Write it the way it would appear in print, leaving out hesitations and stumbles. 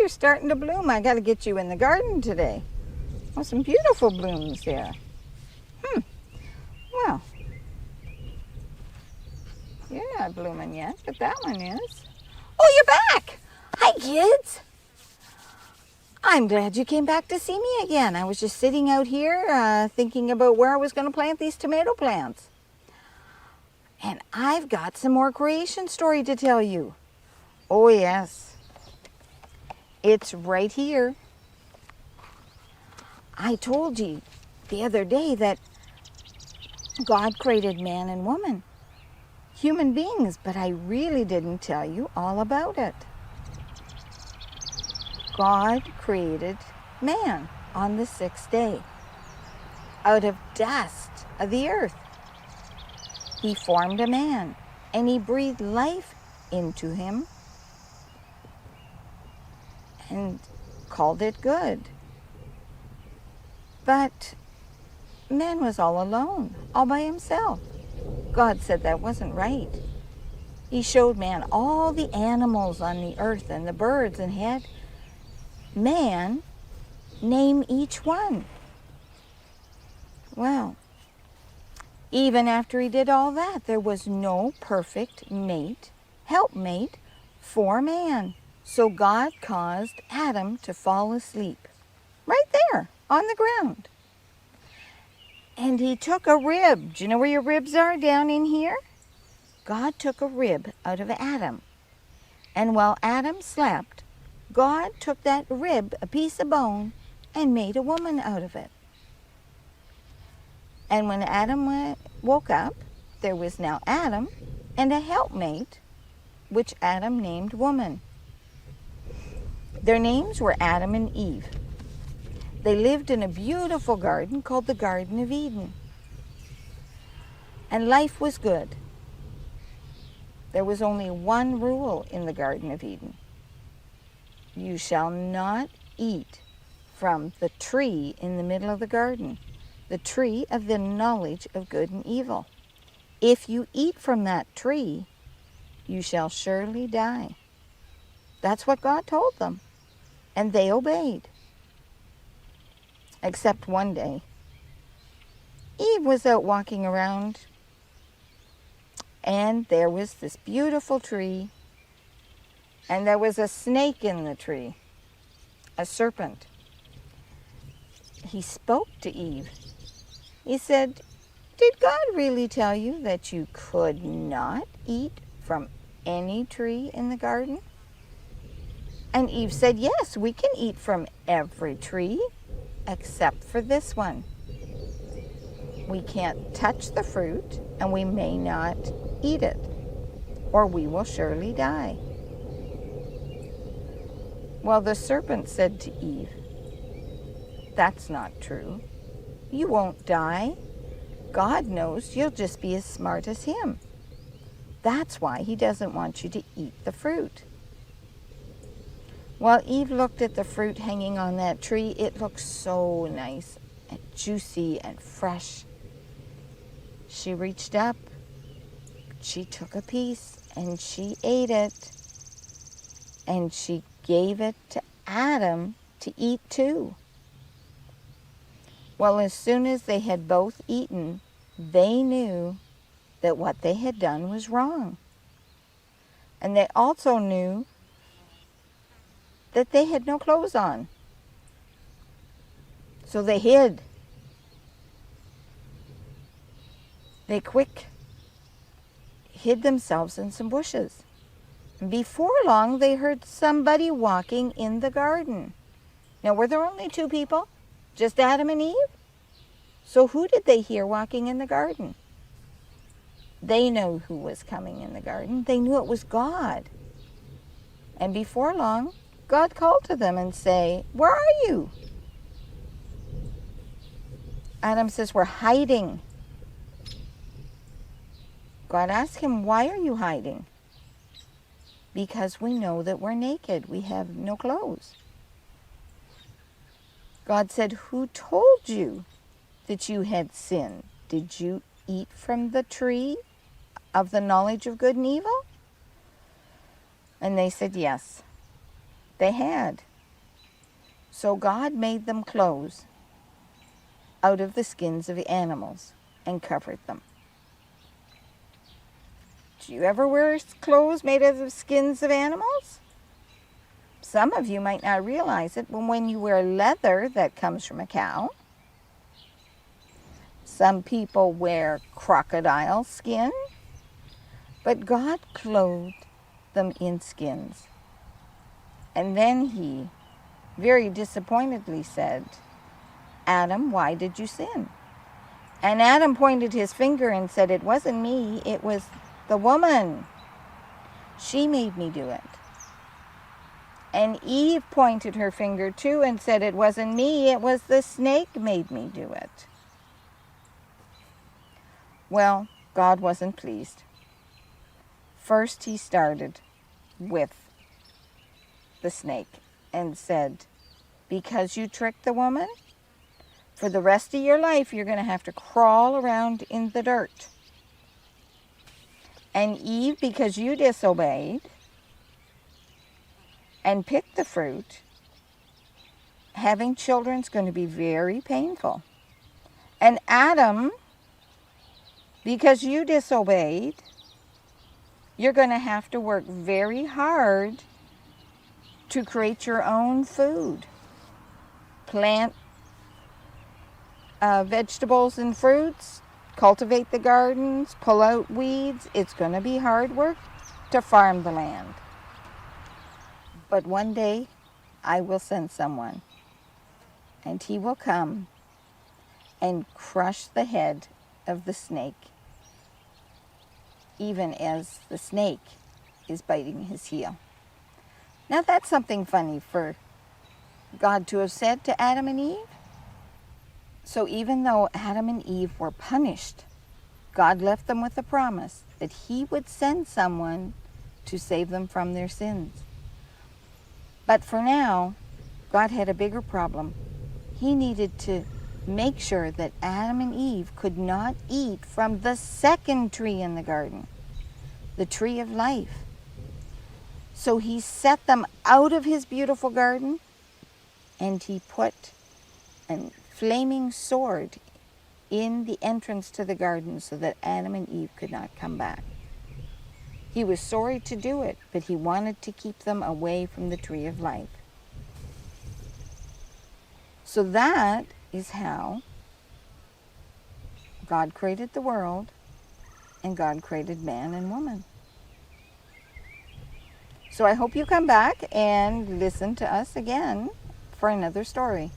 you're starting to bloom. I got to get you in the garden today. Oh, some beautiful blooms there. Well, you're not blooming yet, but that one is. Oh, you're back! Hi, kids. I'm glad you came back to see me again. I was just sitting out here thinking about where I was going to plant these tomato plants. And I've got some more creation story to tell you. Oh, yes. It's right here. I told you the other day that God created man and woman, human beings, but I really didn't tell you all about it. God created man on the 6th day out of dust of the earth. He formed a man and he breathed life into him and called it good. But man was all alone, all by himself. God said that wasn't right. He showed man all the animals on the earth and the birds and had man name each one. Well, even after he did all that, there was no perfect mate, helpmate for man. So God caused Adam to fall asleep right there on the ground. And he took a rib. Do you know where your ribs are down in here? God took a rib out of Adam. And while Adam slept, God took that rib, a piece of bone, and made a woman out of it. And when Adam woke up, there was now Adam and a helpmate, which Adam named woman. Their names were Adam and Eve. They lived in a beautiful garden called the Garden of Eden. And life was good. There was only one rule in the Garden of Eden. You shall not eat from the tree in the middle of the garden, the tree of the knowledge of good and evil. If you eat from that tree, you shall surely die. That's what God told them, and they obeyed. Except one day, Eve was out walking around, and there was this beautiful tree, and there was a snake in the tree, a serpent. He spoke to Eve. He said, "Did God really tell you that you could not eat from any tree in the garden?" And Eve said, "Yes, we can eat from every tree except for this one. We can't touch the fruit and we may not eat it, or we will surely die." Well, the serpent said to Eve, "That's not true. You won't die. God knows you'll just be as smart as him. That's why he doesn't want you to eat the fruit." Well, Eve looked at the fruit hanging on that tree. It looked so nice and juicy and fresh. She reached up, she took a piece, and she ate it. And she gave it to Adam to eat too. Well, as soon as they had both eaten, they knew that what they had done was wrong. And they also knew that they had no clothes on. So they hid. They quick hid themselves in some bushes. And before long, they heard somebody walking in the garden. Now, were there only two people? Just Adam and Eve? So who did they hear walking in the garden? They knew who was coming in the garden. They knew it was God. And before long, God called to them and say, "Where are you?" Adam says, "We're hiding." God asked him, "Why are you hiding?" "Because we know that we're naked. We have no clothes." God said, "Who told you that you had sinned? Did you eat from the tree of the knowledge of good and evil?" And they said yes, they had. So God made them clothes out of the skins of animals and covered them. Do you ever wear clothes made out of skins of animals? Some of you might not realize it, but when you wear leather that comes from a cow, some people wear crocodile skin, but God clothed them in skins. And then he very disappointedly said, Adam, why did you sin? And Adam pointed his finger and said, it wasn't me, it was the woman. She made me do it. And Eve pointed her finger too and said, it wasn't me, it was the snake made me do it. Well, God wasn't pleased. First he started with the snake and said, because you tricked the woman, for the rest of your life you're going to have to crawl around in the dirt. And Eve, because you disobeyed and picked the fruit, having children is going to be very painful. And Adam, because you disobeyed, you're going to have to work very hard to create your own food. Plant vegetables and fruits, cultivate the gardens, pull out weeds. It's going to be hard work to farm the land. But one day I will send someone, and he will come and crush the head of the snake, even as the snake is biting his heel. Now that's something funny for God to have said to Adam and Eve. So even though Adam and Eve were punished, God left them with a promise that he would send someone to save them from their sins. But for now, God had a bigger problem. He needed to make sure that Adam and Eve could not eat from the second tree in the garden, the tree of life. So he set them out of his beautiful garden, and he put a flaming sword in the entrance to the garden so that Adam and Eve could not come back. He was sorry to do it, but he wanted to keep them away from the tree of life. So that is how God created the world, and God created man and woman. So I hope you come back and listen to us again for another story.